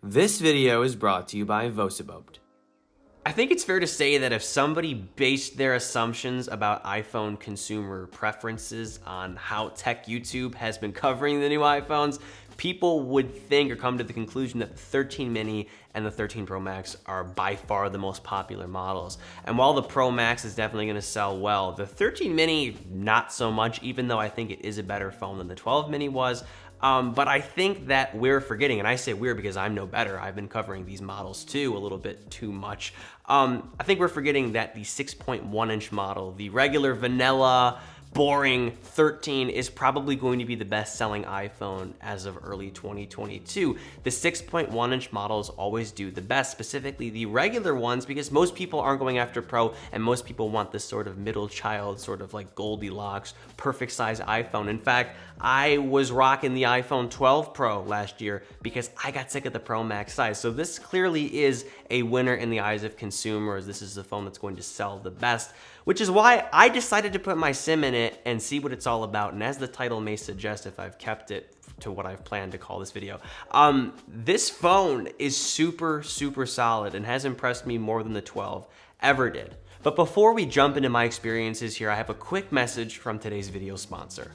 This video is brought to you by Voseboat. I think it's fair to say that if somebody based their assumptions about iPhone consumer preferences on how Tech YouTube has been covering the new iPhones, people would think or come to the conclusion that the 13 mini and the 13 Pro Max are by far the most popular models. And while the Pro Max is definitely gonna sell well, the 13 mini, not so much, even though I think it is a better phone than the 12 mini was. But I think that we're forgetting, and I say we're because I'm no better. I've been covering these models too a little bit too much. I think we're forgetting that the 6.1 inch model, the regular vanilla, boring 13 is probably going to be the best selling iPhone as of early 2022. The 6.1 inch models always do the best, specifically the regular ones, because most people aren't going after Pro and most people want this sort of middle child, sort of like Goldilocks, perfect size iPhone. In fact, I was rocking the iPhone 12 Pro last year because I got sick of the Pro Max size. So this clearly is a winner in the eyes of consumers. This is the phone that's going to sell the best, which is why I decided to put my SIM in it and see what it's all about. And as the title may suggest, if I've kept it to what I've planned to call this video, this phone is super solid and has impressed me more than the 12 ever did. But before we jump into my experiences here, I have a quick message from today's video sponsor.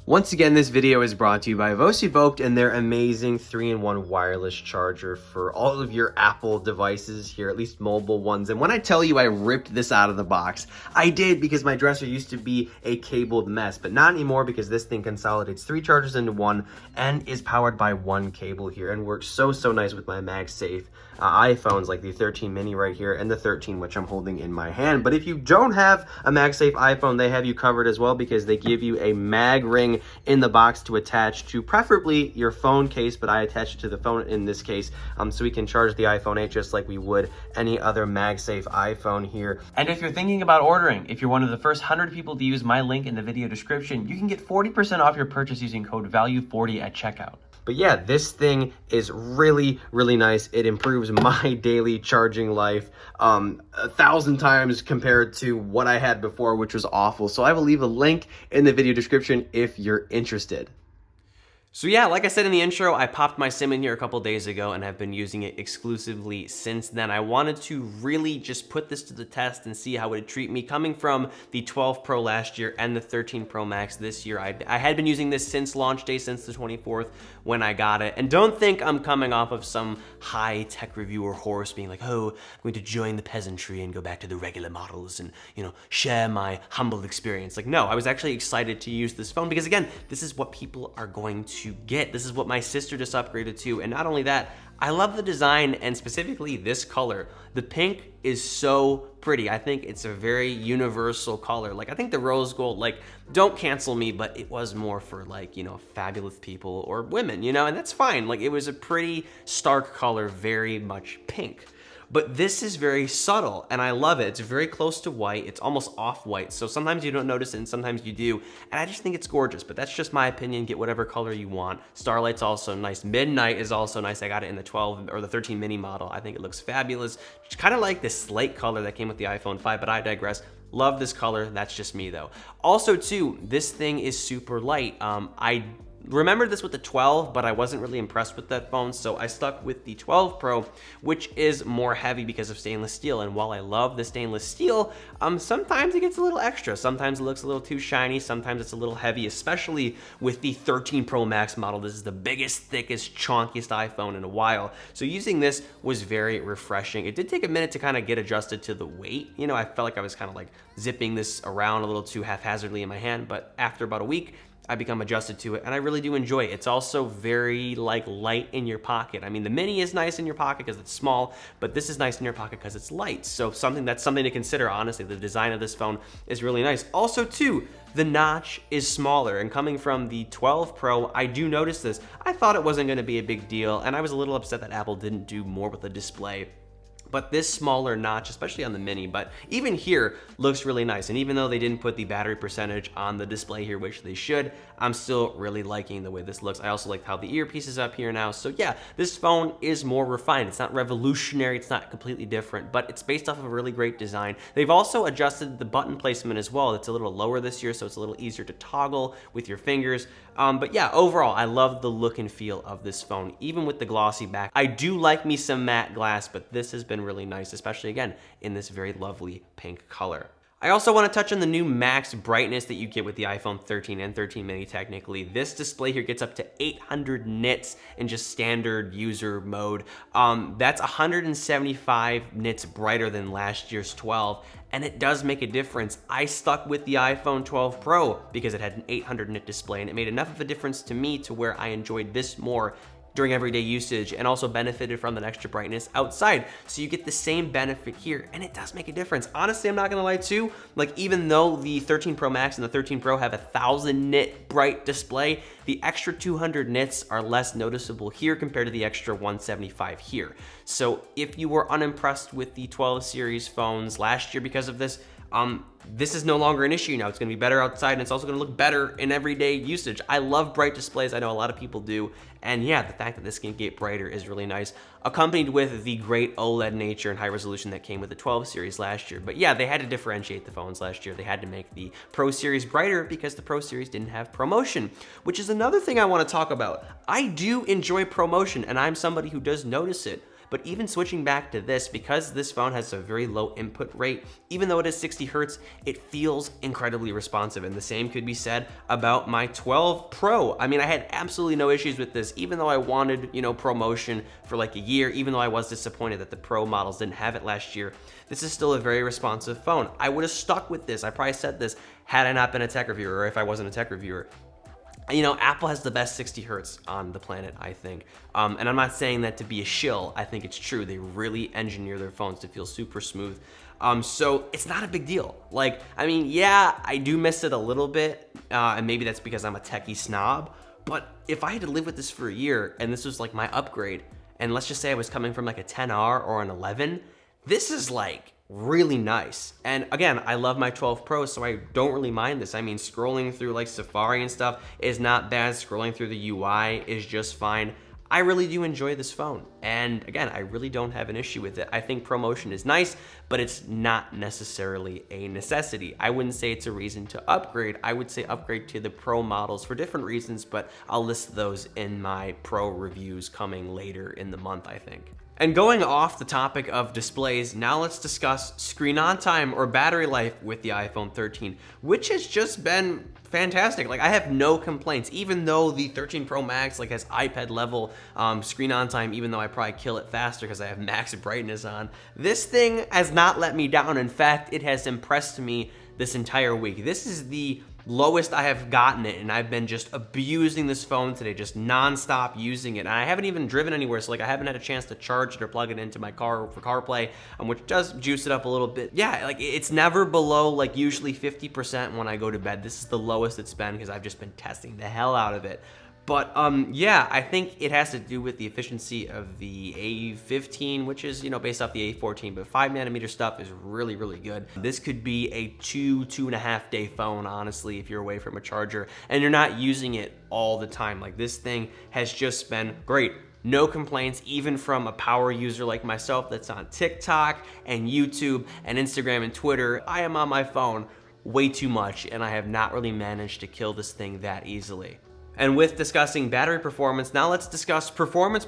Once again, this video is brought to you by Voseboat and their amazing 3-in-1 wireless charger for all of your Apple devices here, at least mobile ones. And when I tell you I ripped this out of the box, I did, because my dresser used to be a cabled mess, but not anymore, because this thing consolidates 3 chargers into one and is powered by one cable here and works so nice with my MagSafe iPhones like the 13 mini right here and the 13, which I'm holding in my hand. But if you don't have a MagSafe iPhone, they have you covered as well, because they give you a mag ring in the box to attach to preferably your phone case, but I attach it to the phone in this case, so we can charge the iPhone 8 just like we would any other MagSafe iPhone here. And if you're thinking about ordering, if you're one of the first 100 people to use my link in the video description, you can get 40% off your purchase using code VALUE40 at checkout. But yeah, this thing is really nice. It improves my daily charging life 1,000 times compared to what I had before, which was awful. So I will leave a link in the video description if you're interested. So yeah, like I said in the intro, I popped my SIM in here a couple days ago and have been using it exclusively since then. I wanted to really just put this to the test and see how it would treat me, coming from the 12 Pro last year and the 13 Pro Max this year. I had been using this since launch day, since the 24th when I got it. And don't think I'm coming off of some high tech reviewer horse being like, oh, I'm going to join the peasantry and go back to the regular models and, you know, share my humble experience. Like, no, I was actually excited to use this phone because, again, this is what people are going to get. This is what my sister just upgraded to. And not only that, I love the design, and specifically this color. The pink is so pretty. I think it's a very universal color. Like, I think the rose gold, like, don't cancel me, but it was more for, like, you know, fabulous people or women, you know, and that's fine. Like, it was a pretty stark color, very much pink. But this is very subtle, and I love it. It's very close to white. It's almost off-white, so sometimes you don't notice it, and sometimes you do. And I just think it's gorgeous, but that's just my opinion. Get whatever color you want. Starlight's also nice. Midnight is also nice. I got it in the 12 or the 13 mini model. I think it looks fabulous. It's kind of like this slate color that came with the iPhone 5, but I digress. Love this color. That's just me, though. Also, too, this thing is super light. I remembered this with the 12, but I wasn't really impressed with that phone, so I stuck with the 12 Pro, which is more heavy because of stainless steel. And while I love the stainless steel, sometimes it gets a little extra. Sometimes it looks a little too shiny. Sometimes it's a little heavy, especially with the 13 Pro Max model. This is the biggest, thickest, chonkiest iPhone in a while. So using this was very refreshing. It did take a minute to kind of get adjusted to the weight. You know, I felt like I was kind of like zipping this around a little too haphazardly in my hand, but after about a week, I become adjusted to it, and I really do enjoy it. It's also very like light in your pocket. I mean, the mini is nice in your pocket because it's small, but this is nice in your pocket because it's light. So something to consider, honestly. The design of this phone is really nice. Also, too, the notch is smaller, and coming from the 12 Pro, I do notice this. I thought it wasn't going to be a big deal, and I was a little upset that Apple didn't do more with the display. but this smaller notch, especially on the mini, but even here, looks really nice. And even though they didn't put the battery percentage on the display here, which they should, I'm still really liking the way this looks. I also like how the earpiece is up here now. So yeah, this phone is more refined. It's not revolutionary, it's not completely different, but it's based off of a really great design. They've also adjusted the button placement as well. It's a little lower this year, so it's a little easier to toggle with your fingers. But yeah, overall, I love the look and feel of this phone, even with the glossy back. I do like me some matte glass, but this has been really nice, especially again, in this very lovely pink color. I also want to touch on the new max brightness that you get with the iPhone 13 and 13 mini technically. This display here gets up to 800 nits in just standard user mode. That's 175 nits brighter than last year's 12, and it does make a difference. I stuck with the iPhone 12 Pro because it had an 800 nit display, and it made enough of a difference to me to where I enjoyed this more during everyday usage, and also benefited from that extra brightness outside. So you get the same benefit here, and it does make a difference. Honestly, I'm not gonna lie too, like even though the 13 Pro Max and the 13 Pro have a 1000 nit bright display, the extra 200 nits are less noticeable here compared to the extra 175 here. So if you were unimpressed with the 12 series phones last year because of this, this is no longer an issue now. It's gonna be better outside, and it's also gonna look better in everyday usage. I love bright displays, I know a lot of people do, and yeah, the fact that this can get brighter is really nice, accompanied with the great OLED nature and high resolution that came with the 12 series last year. But yeah, they had to differentiate the phones last year. They had to make the Pro series brighter because the Pro series didn't have ProMotion, which is another thing I wanna talk about. I do enjoy ProMotion, and I'm somebody who does notice it. But even switching back to this, because this phone has a very low input rate, even though it is 60 Hertz, it feels incredibly responsive. And the same could be said about my 12 Pro. I mean, I had absolutely no issues with this, even though I wanted, ProMotion for like a year, even though I was disappointed that the Pro models didn't have it last year. This is still a very responsive phone. I would have stuck with this. I probably said this had I not been a tech reviewer, or if I wasn't a tech reviewer. Apple has the best 60 Hertz on the planet, I think. And I'm not saying that to be a shill. I think it's true. They really engineer their phones to feel super smooth. So it's not a big deal. Yeah, I do miss it a little bit. And maybe that's because I'm a techie snob. But if I had to live with this for a year and this was like my upgrade, and let's just say I was coming from like a 10R or an 11, this is like really nice. And again, I love my 12 Pro, so I don't really mind this. I mean, scrolling through like Safari and stuff is not bad. Scrolling through the UI is just fine. I really do enjoy this phone. And again, I really don't have an issue with it. I think ProMotion is nice, but it's not necessarily a necessity. I wouldn't say it's a reason to upgrade. I would say upgrade to the Pro models for different reasons, but I'll list those in my Pro reviews coming later in the month, I think. And going off the topic of displays, now let's discuss screen on time or battery life with the iPhone 13, which has just been fantastic. Like, I have no complaints, even though the 13 Pro Max has iPad level screen on time, even though I probably kill it faster because I have max brightness on. This thing has not let me down. In fact, it has impressed me this entire week. This is the lowest I have gotten it, and I've been just abusing this phone today, just non-stop using it. And I haven't even driven anywhere, so I haven't had a chance to charge it or plug it into my car for CarPlay, which does juice it up a little bit. Yeah, it's never below usually 50% when I go to bed. This is the lowest it's been because I've just been testing the hell out of it. But yeah, I think it has to do with the efficiency of the A15, which is, based off the A14, but 5nm stuff is really, really good. This could be a 2.5 day phone, honestly, if you're away from a charger and you're not using it all the time. This thing has just been great. No complaints, even from a power user like myself that's on TikTok and YouTube and Instagram and Twitter. I am on my phone way too much, and I have not really managed to kill this thing that easily. And with discussing battery performance, now let's discuss performance,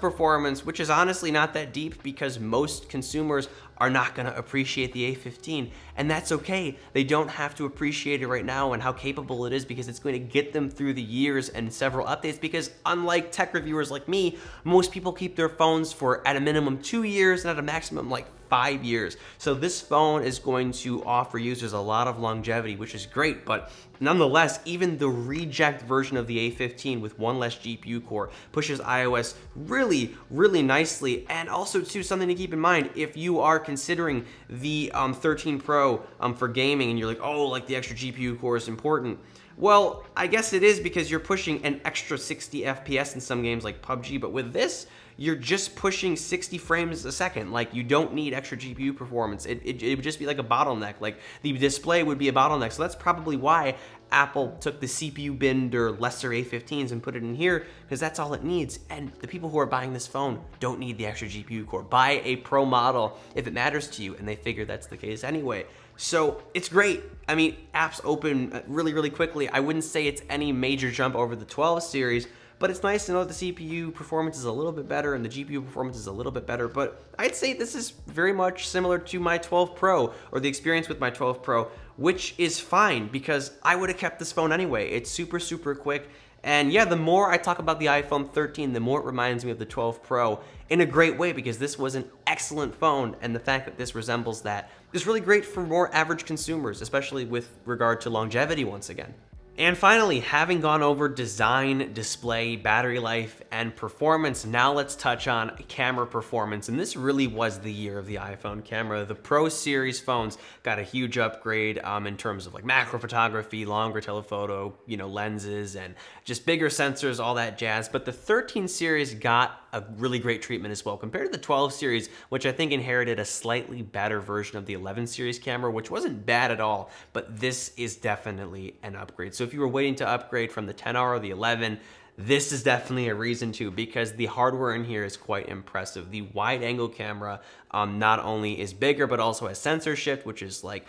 which is honestly not that deep because most consumers are not gonna appreciate the A15, and that's okay. They don't have to appreciate it right now and how capable it is because it's going to get them through the years and several updates, because unlike tech reviewers like me, most people keep their phones for at a minimum 2 years and at a maximum 5 years. So this phone is going to offer users a lot of longevity, which is great, but nonetheless, even the reject version of the A15 with one less GPU core pushes iOS really, really nicely. And also too, something to keep in mind, if you are considering the 13 Pro for gaming and you're like, oh, the extra GPU core is important. Well, I guess it is because you're pushing an extra 60 FPS in some games like PUBG, but with this, you're just pushing 60 frames a second. Like, you don't need extra GPU performance. It would just be like a bottleneck. Like, the display would be a bottleneck. So that's probably why Apple took the CPU binned or lesser A15s and put it in here, because that's all it needs. And the people who are buying this phone don't need the extra GPU core. Buy a Pro model if it matters to you, and they figure that's the case anyway. So it's great. I mean, apps open really, really quickly. I wouldn't say it's any major jump over the 12 series, but it's nice to know that the CPU performance is a little bit better and the GPU performance is a little bit better. But I'd say this is very much similar to my 12 Pro, or the experience with my 12 Pro, which is fine because I would have kept this phone anyway. It's super, super quick. And yeah, the more I talk about the iPhone 13, the more it reminds me of the 12 Pro in a great way, because this was an excellent phone, and the fact that this resembles that is really great for more average consumers, especially with regard to longevity once again. And finally, having gone over design, display, battery life, and performance, now let's touch on camera performance. And this really was the year of the iPhone camera. The Pro series phones got a huge upgrade in terms of like macro photography, longer telephoto, lenses, and just bigger sensors, all that jazz. But the 13 series got a really great treatment as well, compared to the 12 series, which I think inherited a slightly better version of the 11 series camera, which wasn't bad at all, but this is definitely an upgrade. So if you were waiting to upgrade from the 10R or the 11, this is definitely a reason to, because the hardware in here is quite impressive. The wide angle camera not only is bigger, but also has sensor shift, which is like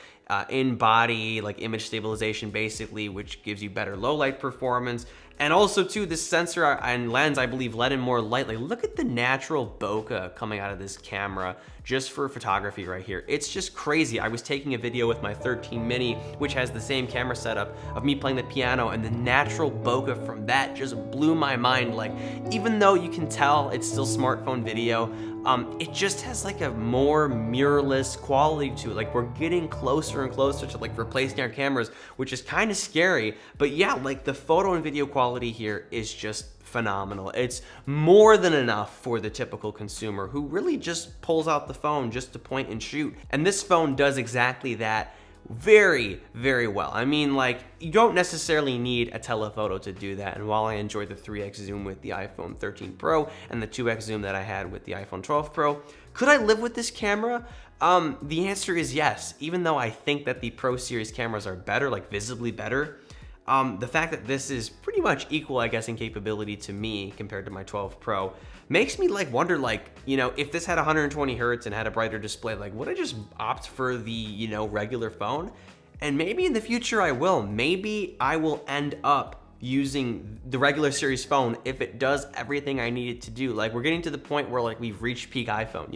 in body, like image stabilization basically, which gives you better low light performance. And also too, this sensor and lens, I believe, let in more light. Like, look at the natural bokeh coming out of this camera just for photography right here. It's just crazy. I was taking a video with my 13 mini, which has the same camera setup, of me playing the piano, and the natural bokeh from that just blew my mind. Like, even though you can tell it's still smartphone video, it just has like a more mirrorless quality to it. Like, we're getting closer and closer to like replacing our cameras, which is kind of scary. But yeah, like the photo and video quality here is just phenomenal. It's more than enough for the typical consumer who really just pulls out the phone just to point and shoot. And this phone does exactly that very, very well. I mean, like, you don't necessarily need a telephoto to do that. And while I enjoy the 3x zoom with the iPhone 13 Pro and the 2x zoom that I had with the iPhone 12 Pro, could I live with this camera? The answer is yes. Even though I think that the Pro series cameras are better, like visibly better, the fact that this is pretty much equal, I guess, in capability to me compared to my 12 Pro makes me like wonder, like, if this had 120 hertz and had a brighter display, like, would I just opt for the, regular phone? And maybe in the future I will. Maybe I will end up using the regular series phone if it does everything I need it to do. Like, we're getting to the point where like we've reached peak iPhone,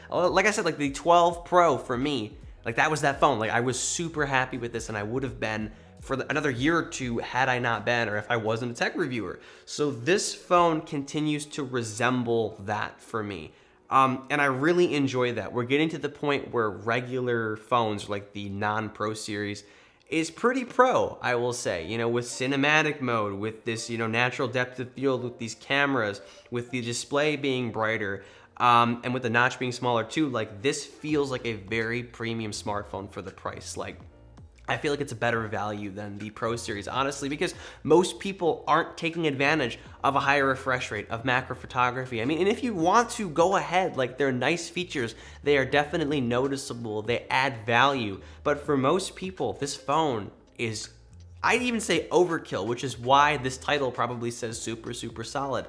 like I said, like the 12 Pro for me, like that was that phone. Like, I was super happy with this, and I would have been for another year or two had I not been, or if I wasn't a tech reviewer. So this phone continues to resemble that for me. And I really enjoy that. We're getting to the point where regular phones, like the non-Pro series, is pretty pro, I will say, with cinematic mode, with this, natural depth of field, with these cameras, with the display being brighter, and with the notch being smaller too. Like, this feels like a very premium smartphone for the price. Like, I feel like it's a better value than the Pro series, honestly, because most people aren't taking advantage of a higher refresh rate, of macro photography. I mean, and if you want to, go ahead. Like, they're nice features. They are definitely noticeable. They add value. But for most people, this phone is, I'd even say, overkill, which is why this title probably says super, super solid.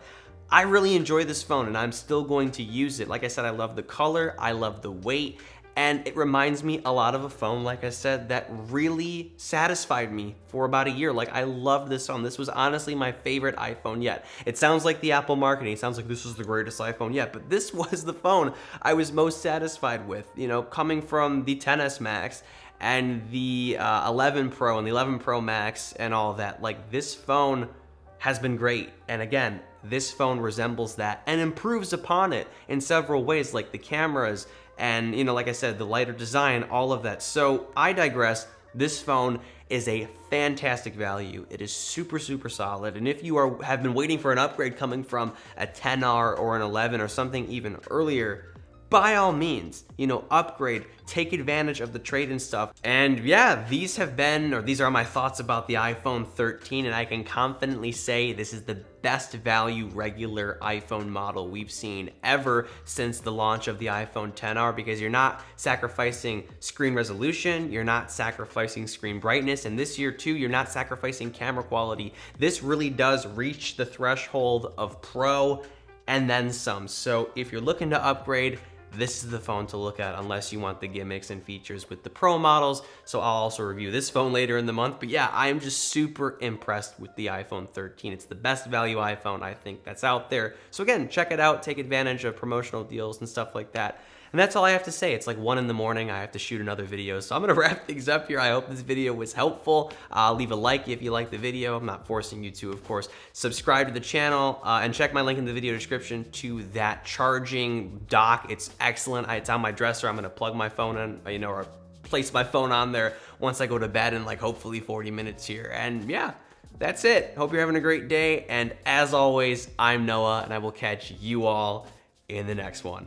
I really enjoy this phone, and I'm still going to use it. Like I said, I love the color. I love the weight. And it reminds me a lot of a phone, like I said, that really satisfied me for about a year. Like, I love this phone. This was honestly my favorite iPhone yet. It sounds like the Apple marketing. It sounds like this is the greatest iPhone yet, but this was the phone I was most satisfied with, coming from the XS Max and the 11 Pro and the 11 Pro Max and all that. Like, this phone has been great. And again, this phone resembles that and improves upon it in several ways, like the cameras and, like I said, the lighter design, all of that. So I digress. This phone is a fantastic value. It is super, super solid. And if you have been waiting for an upgrade coming from a 10R or an 11 or something even earlier, by all means, upgrade, take advantage of the trade-in stuff. And yeah, these are my thoughts about the iPhone 13, and I can confidently say this is the best value regular iPhone model we've seen ever since the launch of the iPhone XR, because you're not sacrificing screen resolution, you're not sacrificing screen brightness, and this year too, you're not sacrificing camera quality. This really does reach the threshold of Pro and then some. So if you're looking to upgrade, this is the phone to look at, unless you want the gimmicks and features with the Pro models. So I'll also review this phone later in the month. But yeah, I am just super impressed with the iPhone 13. It's the best value iPhone I think that's out there. So again, check it out, take advantage of promotional deals and stuff like that. And that's all I have to say. It's like 1 in the morning. I have to shoot another video. So I'm gonna wrap things up here. I hope this video was helpful. Leave a like if you like the video. I'm not forcing you to, of course. Subscribe to the channel and check my link in the video description to that charging dock. It's excellent. It's on my dresser. I'm gonna plug my phone in, or place my phone on there once I go to bed in like hopefully 40 minutes here. And yeah, that's it. Hope you're having a great day. And as always, I'm Noah, and I will catch you all in the next one.